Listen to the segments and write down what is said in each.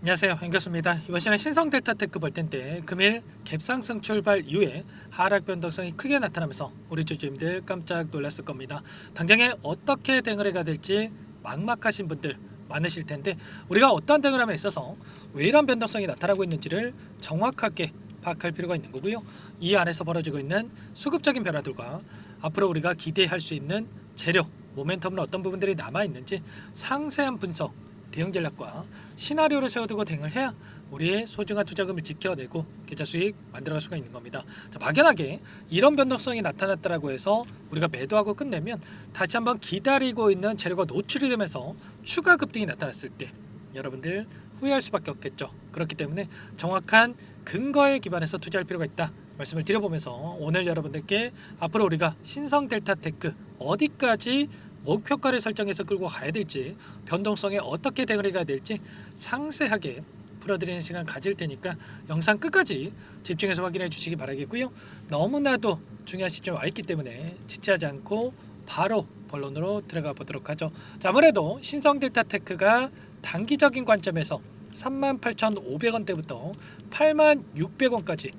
안녕하세요, 반갑습니다. 이번 시간에 신성 델타테크 볼 텐데 금일 갭상승 출발 이후에 하락 변동성이 크게 나타나면서 우리 주주님들 깜짝 놀랐을 겁니다. 당장에 어떻게 대응을 해야 될지 막막하신 분들 많으실 텐데 우리가 어떠한 대응을 함에 있어서 왜 이런 변동성이 나타나고 있는지를 정확하게 파악할 필요가 있는 거고요. 이 안에서 벌어지고 있는 수급적인 변화들과 앞으로 우리가 기대할 수 있는 재료, 모멘텀은 어떤 부분들이 남아 있는지 상세한 분석, 대응 전략과 시나리오를 세워두고 대응을 해야 우리의 소중한 투자금을 지켜내고 계좌 수익 만들어갈 수가 있는 겁니다. 자, 막연하게 이런 변동성이 나타났다라고 해서 우리가 매도하고 끝내면 다시 한번 기다리고 있는 재료가 노출이 되면서 추가 급등이 나타났을 때 여러분들 후회할 수밖에 없겠죠. 그렇기 때문에 정확한 근거에 기반해서 투자할 필요가 있다 말씀을 드려보면서 오늘 여러분들께 앞으로 우리가 신성 델타테크 어디까지 목표가를 설정해서 끌고 가야 될지, 변동성에 어떻게 대응을 해야 될지 상세하게 풀어드리는 시간 가질 테니까 영상 끝까지 집중해서 확인해 주시기 바라겠고요. 너무나도 중요한 시점에 와 있기 때문에 지체하지 않고 바로 본론으로 들어가 보도록 하죠. 자, 아무래도 신성 델타테크가 단기적인 관점에서 38,500원대부터 86,600원까지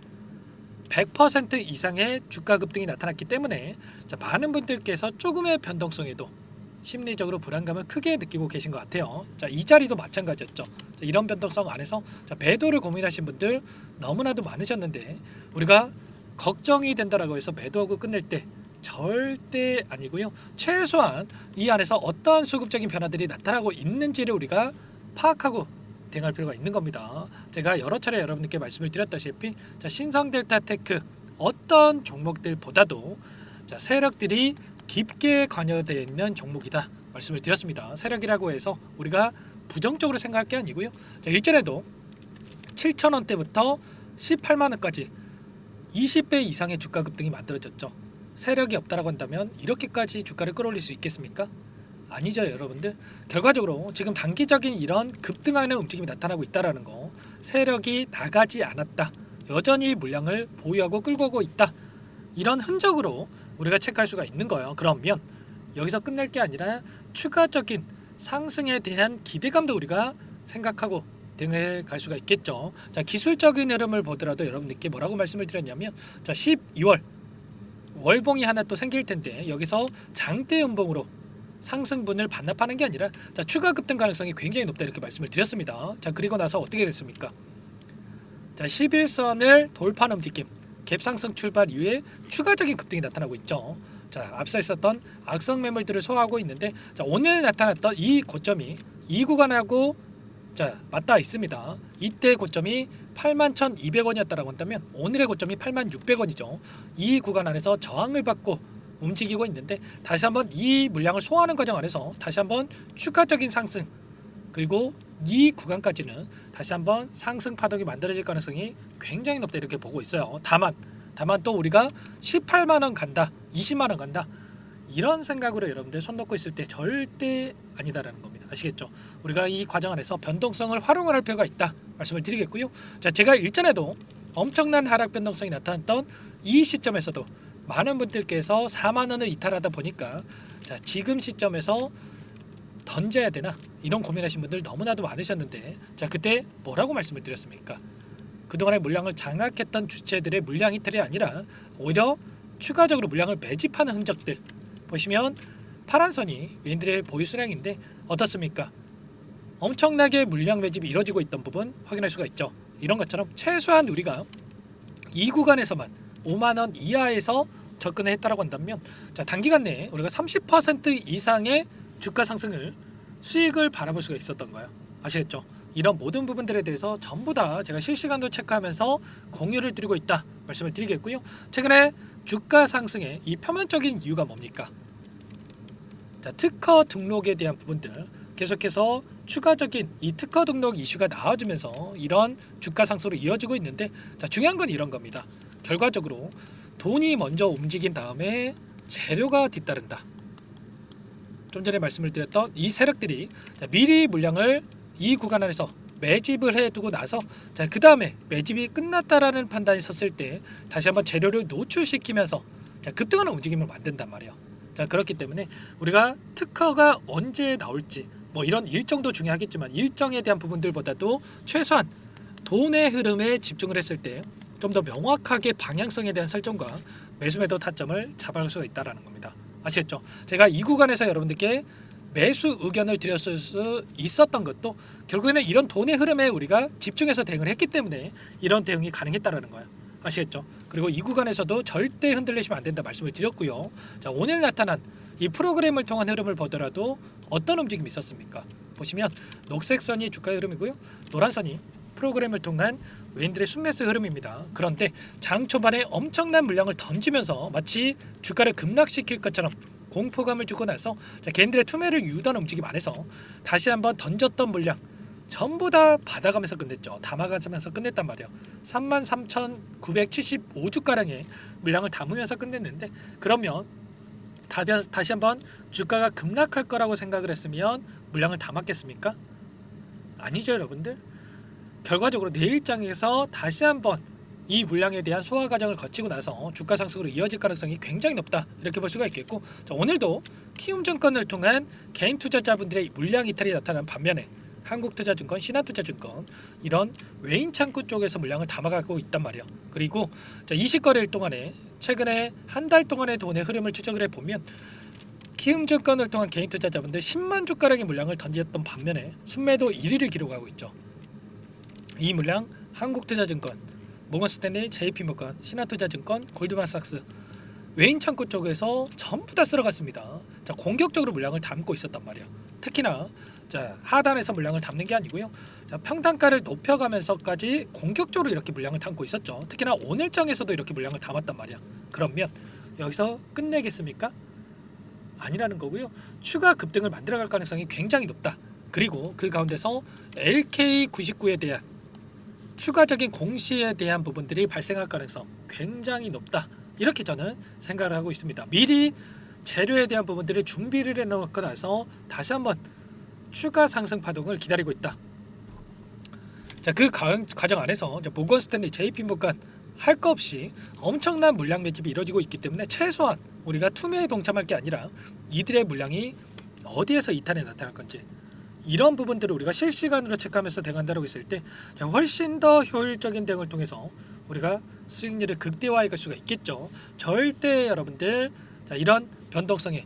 100% 이상의 주가 급등이 나타났기 때문에 자, 많은 분들께서 조금의 변동성에도 심리적으로 불안감을 크게 느끼고 계신 것 같아요. 자, 이 자리도 마찬가지였죠. 자, 이런 변동성 안에서 자, 매도를 고민하신 분들 너무나도 많으셨는데 우리가 걱정이 된다라고 해서 매도하고 끝낼 때 절대 아니고요. 최소한 이 안에서 어떠한 수급적인 변화들이 나타나고 있는지를 우리가 파악하고 대응할 필요가 있는 겁니다. 제가 여러 차례 여러분들께 말씀을 드렸다시피 자, 신성 델타테크 어떤 종목들보다도 자, 세력들이 깊게 관여되어 있는 종목이다 말씀을 드렸습니다. 세력이라고 해서 우리가 부정적으로 생각할 게 아니고요. 자, 일전에도 7,000원대부터 18만원까지 20배 이상의 주가 급등이 만들어졌죠. 세력이 없다라고 한다면 이렇게까지 주가를 끌어올릴 수 있겠습니까? 아니죠, 여러분들. 결과적으로 지금 단기적인 이런 급등하는 움직임이 나타나고 있다라는 거, 세력이 나가지 않았다, 여전히 물량을 보유하고 끌고 오고 있다, 이런 흔적으로 우리가 체크할 수가 있는 거예요. 그러면 여기서 끝낼 게 아니라 추가적인 상승에 대한 기대감도 우리가 생각하고 대응해 갈 수가 있겠죠. 자, 기술적인 흐름을 보더라도 여러분들께 뭐라고 말씀을 드렸냐면 자, 12월 월봉이 하나 또 생길 텐데 여기서 장대 음봉으로 상승분을 반납하는 게 아니라 자, 추가 급등 가능성이 굉장히 높다 이렇게 말씀을 드렸습니다. 자, 그리고 나서 어떻게 됐습니까? 자, 11선을 돌파하는 움직임, 갭상승 출발 이후에 추가적인 급등이 나타나고 있죠. 자, 앞서 있었던 악성 매물들을 소화하고 있는데 자, 오늘 나타났던 이 고점이 이 구간하고 자, 맞닿아 있습니다. 이때 고점이 81,200원이었다라고 한다면 오늘의 고점이 86,600원이죠. 이 구간 안에서 저항을 받고 움직이고 있는데 다시 한번 이 물량을 소화하는 과정 안에서 다시 한번 추가적인 상승, 그리고 이 구간까지는 다시 한번 상승 파동이 만들어질 가능성이 굉장히 높다 이렇게 보고 있어요. 다만 또 우리가 18만원 간다, 20만원 간다, 이런 생각으로 여러분들 손 놓고 있을 때 절대 아니다라는 겁니다. 아시겠죠? 우리가 이 과정 안에서 변동성을 활용을 할 필요가 있다 말씀을 드리겠고요. 자, 제가 일전에도 엄청난 하락 변동성이 나타났던 이 시점에서도 많은 분들께서 4만원을 이탈하다 보니까 자, 지금 시점에서 던져야 되나 이런 고민하신 분들 너무나도 많으셨는데 자, 그때 뭐라고 말씀을 드렸습니까? 그동안의 물량을 장악했던 주체들의 물량 이탈이 아니라 오히려 추가적으로 물량을 매집하는 흔적들 보시면 파란 선이 얘들의 보유 수량인데 어떻습니까? 엄청나게 물량 매집이 이루어지고 있던 부분 확인할 수가 있죠. 이런 것처럼 최소한 우리가 이 구간에서만 5만원 이하에서 접근을 했다라고 한다면 자, 단기간 내에 우리가 30% 이상의 주가 상승을 수익을 바라볼 수가 있었던 거예요. 아시겠죠? 이런 모든 부분들에 대해서 전부 다 제가 실시간으로 체크하면서 공유를 드리고 있다 말씀을 드리겠고요. 최근에 주가 상승의 이 표면적인 이유가 뭡니까? 자, 특허 등록에 대한 부분들 계속해서 추가적인 이 특허 등록 이슈가 나와주면서 이런 주가 상승으로 이어지고 있는데 자, 중요한 건 이런 겁니다. 결과적으로 돈이 먼저 움직인 다음에 재료가 뒤따른다. 좀 전에 말씀을 드렸던 이 세력들이 자, 미리 물량을 이 구간 안에서 매집을 해두고 나서 자, 그 다음에 매집이 끝났다라는 판단이 섰을 때 다시 한번 재료를 노출시키면서 자, 급등하는 움직임을 만든단 말이에요. 자, 그렇기 때문에 우리가 특허가 언제 나올지 뭐 이런 일정도 중요하겠지만 일정에 대한 부분들보다도 최소한 돈의 흐름에 집중을 했을 때 좀 더 명확하게 방향성에 대한 설정과 매수 매도 타점을 잡아갈 수가 있다라는 겁니다. 아시겠죠? 제가 이 구간에서 여러분들께 매수 의견을 드렸을 수 있었던 것도 결국에는 이런 돈의 흐름에 우리가 집중해서 대응을 했기 때문에 이런 대응이 가능했다라는 거예요. 아시겠죠? 그리고 이 구간에서도 절대 흔들리시면 안 된다 말씀을 드렸고요. 자, 오늘 나타난 이 프로그램을 통한 흐름을 보더라도 어떤 움직임이 있었습니까? 보시면 녹색 선이 주가의 흐름이고요. 노란 선이 프로그램을 통한 외인들의 순매수 흐름입니다. 그런데 장 초반에 엄청난 물량을 던지면서 마치 주가를 급락시킬 것처럼 공포감을 주고 나서 개인들의 투매를 유도하는 움직임 안에서 다시 한번 던졌던 물량 전부 다 받아가면서 끝냈죠. 담아가면서 끝냈단 말이에요. 33,975주가량의 물량을 담으면서 끝냈는데 그러면 다시 한번 주가가 급락할 거라고 생각을 했으면 물량을 담았겠습니까? 아니죠, 여러분들. 결과적으로 내일장에서 다시 한번 이 물량에 대한 소화 과정을 거치고 나서 주가 상승으로 이어질 가능성이 굉장히 높다 이렇게 볼 수가 있겠고, 자, 오늘도 키움증권을 통한 개인 투자자분들의 물량 이탈이 나타난 반면에 한국투자증권, 신한투자증권 이런 외인 창구 쪽에서 물량을 담아가고 있단 말이에요. 그리고 자, 20거래일 동안에 최근에 한 달 동안의 돈의 흐름을 추적을 해보면 키움증권을 통한 개인 투자자분들 10만 주가량의 물량을 던졌던 반면에 순매도 1위를 기록하고 있죠. 이 물량 한국투자증권, 모건스탠리, JP모건, 신한투자증권, 골드만삭스 외인 창구 쪽에서 전부 다 쓸어갔습니다. 자, 공격적으로 물량을 담고 있었단 말이에요. 특히나 자, 하단에서 물량을 담는 게 아니고요. 자, 평단가를 높여가면서까지 공격적으로 이렇게 물량을 담고 있었죠. 특히나 오늘장에서도 이렇게 물량을 담았단 말이야. 그러면 여기서 끝내겠습니까? 아니라는 거고요. 추가 급등을 만들어갈 가능성이 굉장히 높다. 그리고 그 가운데서 LK99에 대한 추가적인 공시에 대한 부분들이 발생할 가능성 굉장히 높다. 이렇게 저는 생각을 하고 있습니다. 미리 재료에 대한 부분들을 준비를 해놓고 나서 다시 한번 추가 상승 파동을 기다리고 있다. 자, 그 과정 안에서 모건스탠리, JP모건 할 거 없이 엄청난 물량 매집이 이루어지고 있기 때문에 최소한 우리가 투매에 동참할 게 아니라 이들의 물량이 어디에서 이탈에 나타날 건지 이런 부분들을 우리가 실시간으로 체크하면서 대응한다고 했을 때 훨씬 더 효율적인 대응을 통해서 우리가 수익률을 극대화할 수가 있겠죠. 절대 여러분들 이런 변동성에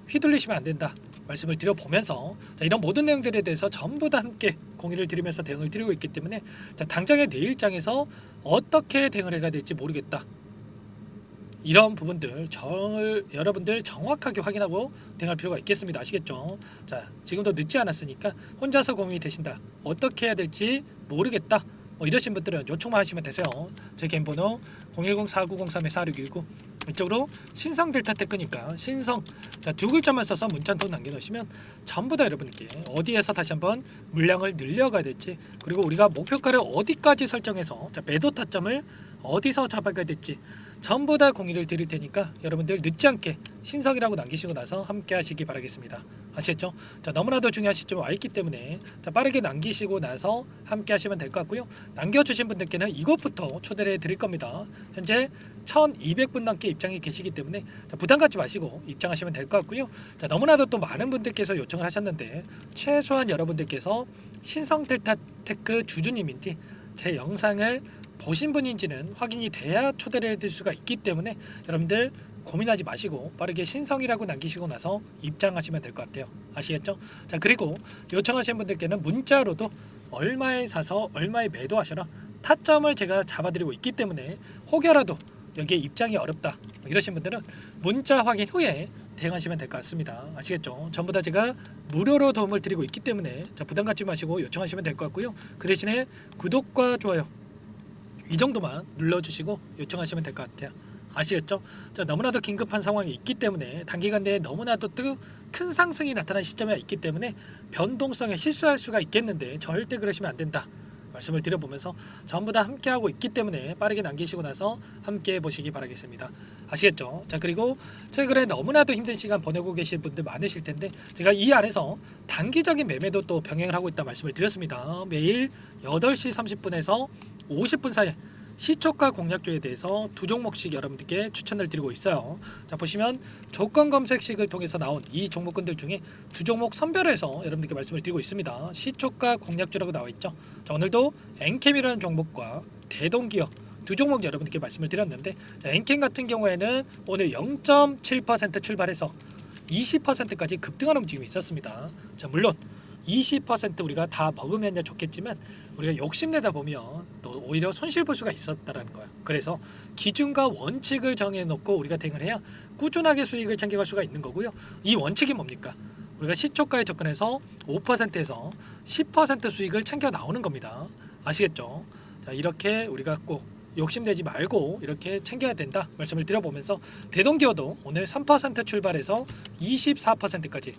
휘둘리시면 안 된다 말씀을 드려보면서 이런 모든 내용들에 대해서 전부 다 함께 공유를 드리면서 대응을 드리고 있기 때문에 당장의 내일장에서 어떻게 대응을 해야 될지 모르겠다. 이런 부분들 여러분들 정확하게 확인하고 대응할 필요가 있겠습니다. 아시겠죠? 자, 지금도 늦지 않았으니까 혼자서 고민이 되신다. 어떻게 해야 될지 모르겠다. 이러신 분들은 요청만 하시면 되세요. 제 개인 번호 010-4903-4619 이쪽으로 신성 델타테크니까 신성 두 글자만 써서 문자 통 남겨놓으시면 전부 다 여러분께 어디에서 다시 한번 물량을 늘려가야 될지, 그리고 우리가 목표가를 어디까지 설정해서 매도 타점을 어디서 잡아가야 될지 전부 다 공유를 드릴 테니까 여러분들 늦지 않게 신성이라고 남기시고 나서 함께 하시기 바라겠습니다. 아시겠죠? 자, 너무나도 중요한 시점에 와 있기 때문에 빠르게 남기시고 나서 함께 하시면 될 것 같고요. 남겨주신 분들께는 이것부터 초대를 해드릴 겁니다. 현재 1200분 넘게 입장이 계시기 때문에 부담 갖지 마시고 입장하시면 될 것 같고요. 자, 너무나도 또 많은 분들께서 요청을 하셨는데 최소한 여러분들께서 신성델타테크 주주님인지 제 영상을 보신 분인지는 확인이 돼야 초대를 해드릴 수가 있기 때문에 여러분들 고민하지 마시고 빠르게 신성이라고 남기시고 나서 입장하시면 될 것 같아요. 아시겠죠? 자, 그리고 요청하신 분들께는 문자로도 얼마에 사서 얼마에 매도하셔라 타점을 제가 잡아드리고 있기 때문에 혹여라도 여기에 입장이 어렵다 이러신 분들은 문자 확인 후에 대응하시면 될 것 같습니다. 아시겠죠? 전부 다 제가 무료로 도움을 드리고 있기 때문에 부담 갖지 마시고 요청하시면 될 것 같고요. 그 대신에 구독과 좋아요 이 정도만 눌러주시고 요청하시면 될 것 같아요. 아시겠죠? 자, 너무나도 긴급한 상황이 있기 때문에 단기간 내에 너무나도 큰 상승이 나타난 시점에 있기 때문에 변동성에 실수할 수가 있겠는데 절대 그러시면 안 된다 말씀을 드려보면서 전부 다 함께하고 있기 때문에 빠르게 남기시고 나서 함께 보시기 바라겠습니다. 아시겠죠? 자, 그리고 최근에 너무나도 힘든 시간 보내고 계실 분들 많으실 텐데 제가 이 안에서 단기적인 매매도 또 병행을 하고 있다 말씀을 드렸습니다. 매일 8시 30분에서 50분 사이에 시초가 공략주에 대해서 두 종목씩 여러분들께 추천을 드리고 있어요. 자, 보시면 조건 검색식을 통해서 나온 이 종목군들 중에 두 종목 선별해서 여러분들께 말씀을 드리고 있습니다. 시초가 공략주라고 나와 있죠. 자, 오늘도 엔캠이라는 종목과 대동기업 두 종목 여러분들께 말씀을 드렸는데, 자, 엔캠 같은 경우에는 오늘 0.7% 출발해서 20%까지 급등하는 움직임이 있었습니다. 자, 물론 20% 우리가 다 먹으면 좋겠지만 우리가 욕심내다 보면 또 오히려 손실 볼 수가 있었다라는 거예요. 그래서 기준과 원칙을 정해놓고 우리가 대응을 해야 꾸준하게 수익을 챙겨갈 수가 있는 거고요. 이 원칙이 뭡니까? 우리가 시초가에 접근해서 5%에서 10% 수익을 챙겨 나오는 겁니다. 아시겠죠? 자, 이렇게 우리가 꼭 욕심내지 말고 이렇게 챙겨야 된다 말씀을 드려보면서, 대동기업도 오늘 3% 출발해서 24%까지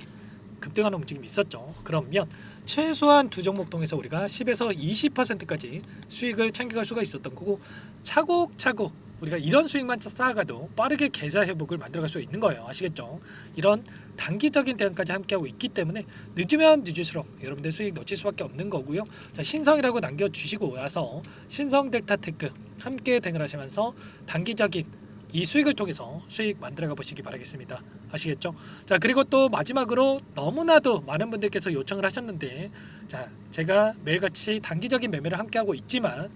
급등하는 움직임이 있었죠. 그러면 최소한 두 종목 통해서 우리가 10에서 20%까지 수익을 챙겨갈 수가 있었던 거고, 차곡차곡 우리가 이런 수익만 쌓아가도 빠르게 계좌 회복을 만들어갈 수 있는 거예요. 아시겠죠? 이런 단기적인 대응까지 함께하고 있기 때문에 늦으면 늦을수록 여러분들 수익 놓칠 수밖에 없는 거고요. 자, 신성이라고 남겨주시고 나서 신성 델타테크 함께 대응을 하시면서 단기적인 이 수익을 통해서 수익 만들어가 보시기 바라겠습니다. 아시겠죠? 자, 그리고 또 마지막으로 너무나도 많은 분들께서 요청을 하셨는데, 자, 제가 매일같이 단기적인 매매를 함께하고 있지만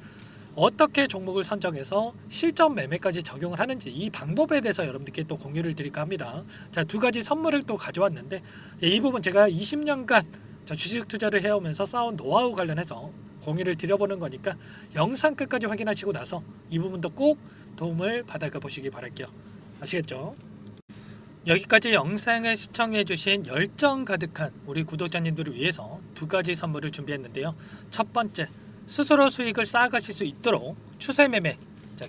어떻게 종목을 선정해서 실전 매매까지 적용을 하는지 이 방법에 대해서 여러분들께 또 공유를 드릴까 합니다. 자, 두 가지 선물을 또 가져왔는데, 이 부분 제가 20년간 주식 투자를 해오면서 쌓은 노하우 관련해서 공유를 드려보는 거니까 영상 끝까지 확인하시고 나서 이 부분도 꼭 도움을 받아가 보시기 바랄게요. 아시겠죠? 여기까지 영상을 시청해주신 열정 가득한 우리 구독자님들을 위해서 두 가지 선물을 준비했는데요. 첫 번째, 스스로 수익을 쌓아가실 수 있도록 추세매매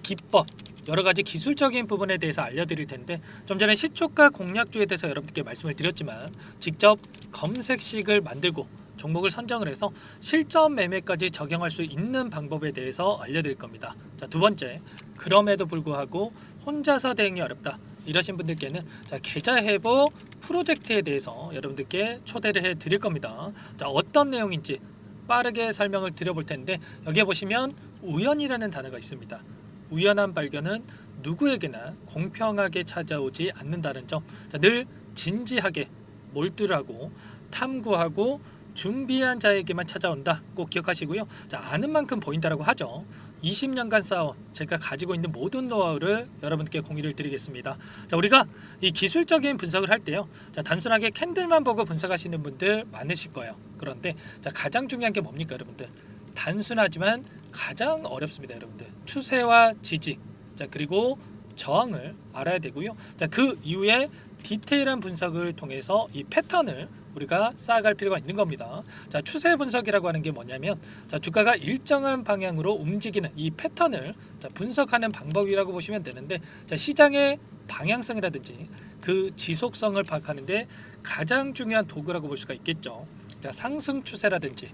기법, 여러 가지 기술적인 부분에 대해서 알려드릴 텐데, 좀 전에 시초가 공략주에 대해서 여러분들께 말씀을 드렸지만 직접 검색식을 만들고 종목을 선정을 해서 실전 매매까지 적용할 수 있는 방법에 대해서 알려드릴 겁니다. 자, 두 번째, 그럼에도 불구하고 혼자서 대응이 어렵다 이러신 분들께는 계좌 회복 프로젝트에 대해서 여러분들께 초대를 해 드릴 겁니다. 자, 어떤 내용인지 빠르게 설명을 드려볼 텐데, 여기에 보시면 우연이라는 단어가 있습니다. 우연한 발견은 누구에게나 공평하게 찾아오지 않는다는 점, 늘 진지하게 몰두하고 탐구하고 준비한 자에게만 찾아온다 꼭 기억하시고요. 자, 아는 만큼 보인다라고 하죠. 20년간 쌓아온 제가 가지고 있는 모든 노하우를 여러분께 공유를 드리겠습니다. 자, 우리가 이 기술적인 분석을 할 때요, 자, 단순하게 캔들만 보고 분석하시는 분들 많으실 거예요. 그런데 자, 가장 중요한 게 뭡니까 여러분들? 단순하지만 가장 어렵습니다. 여러분들, 추세와 지지, 자, 그리고 저항을 알아야 되고요. 자, 그 이후에 디테일한 분석을 통해서 이 패턴을 우리가 쌓아갈 필요가 있는 겁니다. 자, 추세 분석이라고 하는 게 뭐냐면, 자, 주가가 일정한 방향으로 움직이는 이 패턴을 분석하는 방법이라고 보시면 되는데, 자, 시장의 방향성이라든지 그 지속성을 파악하는데 가장 중요한 도구라고 볼 수가 있겠죠. 자, 상승 추세라든지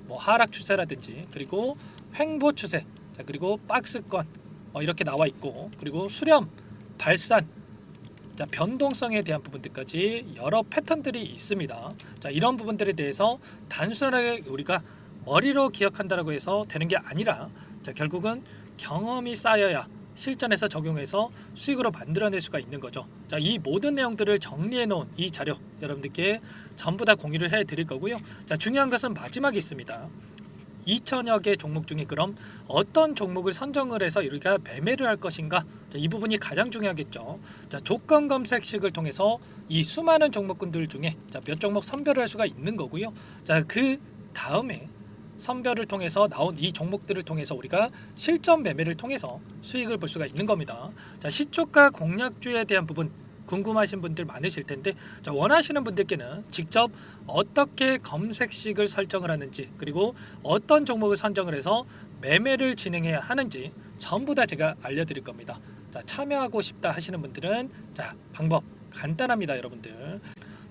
뭐 하락 추세라든지, 그리고 횡보 추세, 자, 그리고 박스권 이렇게 나와 있고, 그리고 수렴, 발산, 자, 변동성에 대한 부분들까지 여러 패턴들이 있습니다. 자, 이런 부분들에 대해서 단순하게 우리가 머리로 기억한다라고 해서 되는 게 아니라, 자, 결국은 경험이 쌓여야 실전에서 적용해서 수익으로 만들어낼 수가 있는 거죠. 자, 이 모든 내용들을 정리해 놓은 이 자료 여러분들께 전부 다 공유를 해 드릴 거고요. 자, 중요한 것은 마지막에 있습니다. 2천여 개 종목 중에 그럼 어떤 종목을 선정을 해서 우리가 매매를 할 것인가? 자, 이 부분이 가장 중요하겠죠. 자, 조건 검색식을 통해서 이 수많은 종목군들 중에 몇 종목 선별을 할 수가 있는 거고요. 자, 그 다음에 선별을 통해서 나온 이 종목들을 통해서 우리가 실전 매매를 통해서 수익을 볼 수가 있는 겁니다. 자, 시초가 공략주에 대한 부분 궁금하신 분들 많으실 텐데, 자, 원하시는 분들께는 직접 어떻게 검색식을 설정을 하는지, 그리고 어떤 종목을 선정을 해서 매매를 진행해야 하는지 전부 다 제가 알려드릴 겁니다. 자, 참여하고 싶다 하시는 분들은 자, 방법 간단합니다. 여러분들,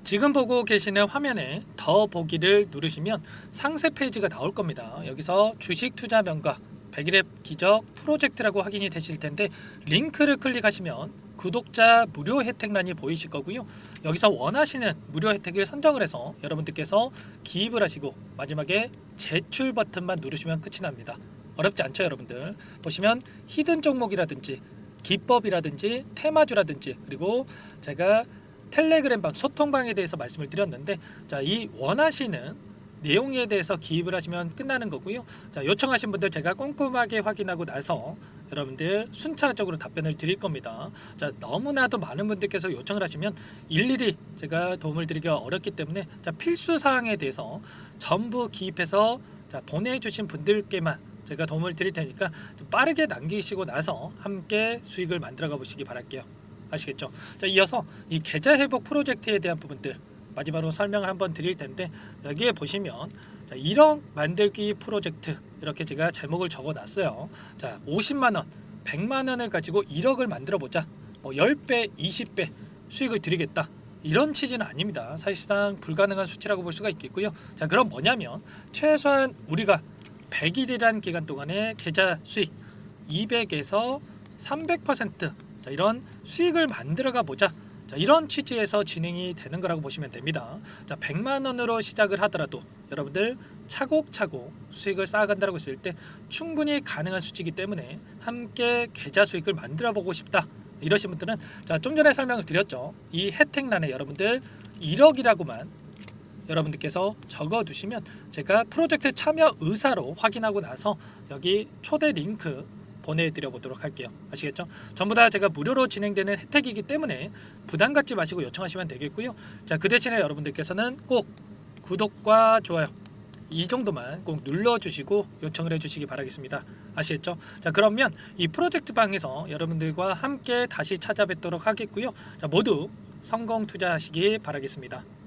지금 보고 계시는 화면에 더 보기를 누르시면 상세 페이지가 나올 겁니다. 여기서 주식 투자 명가 100일의 기적 프로젝트라고 확인이 되실 텐데, 링크를 클릭하시면 구독자 무료 혜택란이 보이실 거고요. 여기서 원하시는 무료 혜택을 선정을 해서 여러분들께서 기입을 하시고 마지막에 제출 버튼만 누르시면 끝이 납니다. 어렵지 않죠, 여러분들. 보시면 히든 종목이라든지 기법이라든지 테마주라든지 그리고 제가 텔레그램방 소통방에 대해서 말씀을 드렸는데 자, 이 원하시는 내용에 대해서 기입을 하시면 끝나는 거고요. 자, 요청하신 분들 제가 꼼꼼하게 확인하고 나서 여러분들 순차적으로 답변을 드릴 겁니다. 자, 너무나도 많은 분들께서 요청을 하시면 일일이 제가 도움을 드리기가 어렵기 때문에 자, 필수 사항에 대해서 전부 기입해서 자, 보내주신 분들께만 제가 도움을 드릴 테니까 좀 빠르게 남기시고 나서 함께 수익을 만들어가 보시기 바랄게요. 아시겠죠? 자, 이어서 이 계좌 회복 프로젝트에 대한 부분들 마지막으로 설명을 한번 드릴 텐데 여기에 보시면 자, 1억 만들기 프로젝트 이렇게 제가 제목을 적어놨어요. 자, 50만 원, 100만 원을 가지고 1억을 만들어 보자. 뭐 10배, 20배 수익을 드리겠다. 이런 취지는 아닙니다. 사실상 불가능한 수치라고 볼 수가 있겠고요. 자, 그럼 뭐냐면 최소한 우리가 100일이란 기간 동안에 계좌 수익 200에서 300% 자, 이런 수익을 만들어가 보자. 자, 이런 취지에서 진행이 되는 거라고 보시면 됩니다. 자, 100만 원으로 시작을 하더라도 여러분들 차곡차곡 수익을 쌓아간다고 했을 때 충분히 가능한 수치이기 때문에 함께 계좌 수익을 만들어 보고 싶다. 이러신 분들은 자, 좀 전에 설명을 드렸죠. 이 혜택란에 여러분들 1억이라고만 여러분들께서 적어두시면 제가 프로젝트 참여 의사로 확인하고 나서 여기 초대 링크 보내드려 보도록 할게요. 아시겠죠? 전부 다 제가 무료로 진행되는 혜택이기 때문에 부담 갖지 마시고 요청하시면 되겠고요. 자, 그 대신에 여러분들께서는 꼭 구독과 좋아요 이 정도만 꼭 눌러주시고 요청을 해주시기 바라겠습니다. 아시겠죠? 자, 그러면 이 프로젝트 방에서 여러분들과 함께 다시 찾아뵙도록 하겠고요. 자, 모두 성공 투자하시기 바라겠습니다.